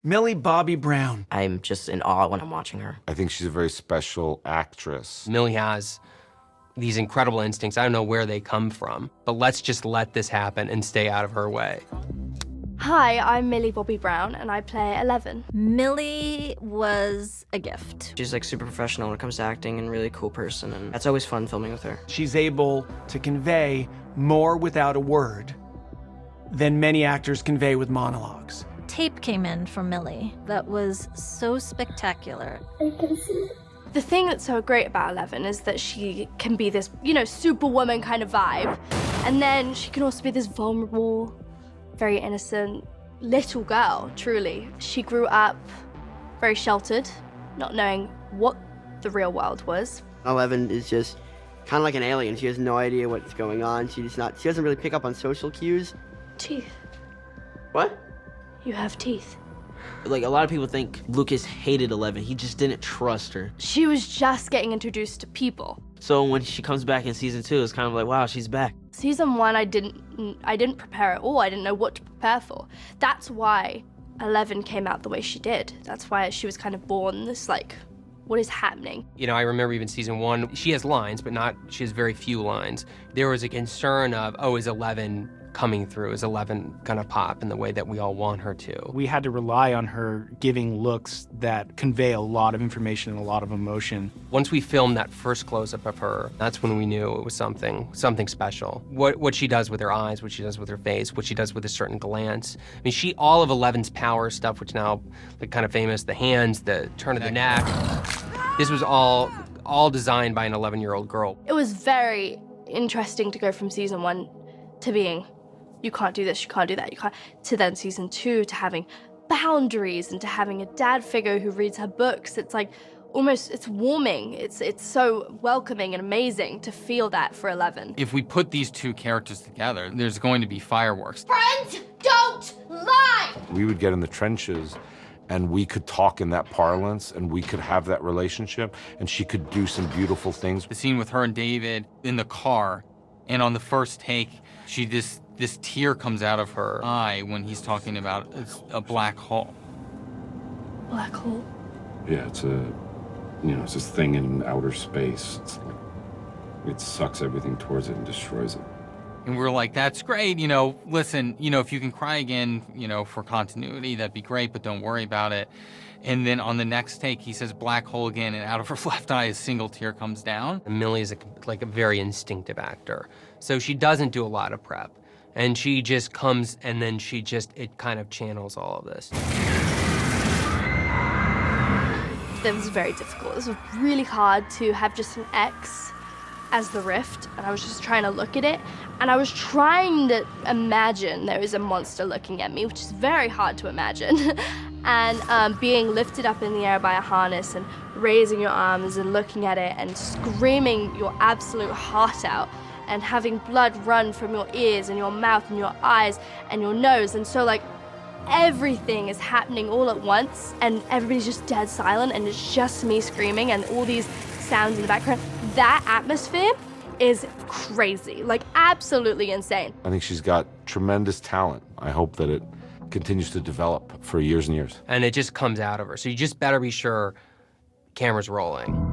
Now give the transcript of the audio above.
Millie Bobby Brown. I'm just in awe when I'm watching her. I think she's a very special actress. Millie has these incredible instincts. I don't know where they come from, but let's just let this happen and stay out of her way. Hi, I'm Millie Bobby Brown, and I play 11. Millie was a gift. She's like super professional when it comes to acting and really cool person, and that's always fun filming with her. She's able to convey more without a word than many actors convey with monologues. Tape came in from Millie that was so spectacular. The thing that's so great about 11 is that she can be this, superwoman kind of vibe. And then she can also be this vulnerable, very innocent little girl, truly. She grew up very sheltered, not knowing what the real world was. 11 is just kind of like an alien. She has no idea what's going on. She doesn't really pick up on social cues. Teeth. What? You have teeth. Like, a lot of people think Lucas hated 11. He just didn't trust her. She was just getting introduced to people. So when she comes back in season 2, it's kind of like, wow, she's back. Season 1, I didn't prepare at all. I didn't know what to prepare for. That's why 11 came out the way she did. That's why she was kind of born this, what is happening? I remember even season 1, she has lines, but she has very few lines. There was a concern of, is 11 coming through? Is 11 gonna pop in the way that we all want her to? We had to rely on her giving looks that convey a lot of information and a lot of emotion. Once we filmed that first close-up of her, that's when we knew it was something special. What she does with her eyes, what she does with her face, what she does with a certain glance. I mean, all of 11's power stuff, which now kind of famous, the hands, the turn of the neck. This was all designed by an 11-year-old girl. It was very interesting to go from season 1 to being, you can't do this, you can't do that, you can't, to then season 2 to having boundaries and to having a dad figure who reads her books. It's like it's warming. It's so welcoming and amazing to feel that for 11. If we put these two characters together, there's going to be fireworks. Friends don't lie! We would get in the trenches and we could talk in that parlance and we could have that relationship and she could do some beautiful things. The scene with her and David in the car, and on the first take, this tear comes out of her eye when he's talking about a black hole. Black hole? Yeah, it's it's this thing in outer space. It sucks everything towards it and destroys it. And we're like, that's great, listen, if you can cry again, for continuity, that'd be great, but don't worry about it. And then on the next take, he says black hole again, and out of her left eye, a single tear comes down. And Millie is a very instinctive actor. So she doesn't do a lot of prep. And she just comes, and then it kind of channels all of this. That was very difficult. It was really hard to have just an X as the rift, and I was just trying to look at it, and I was trying to imagine there was a monster looking at me, which is very hard to imagine, and being lifted up in the air by a harness and raising your arms and looking at it and screaming your absolute heart out and having blood run from your ears and your mouth and your eyes and your nose, and so everything is happening all at once and everybody's just dead silent and it's just me screaming and all these sounds in the background. That atmosphere is crazy, absolutely insane. I think she's got tremendous talent. I hope that it continues to develop for years and years. And it just comes out of her. So you just better be sure camera's rolling.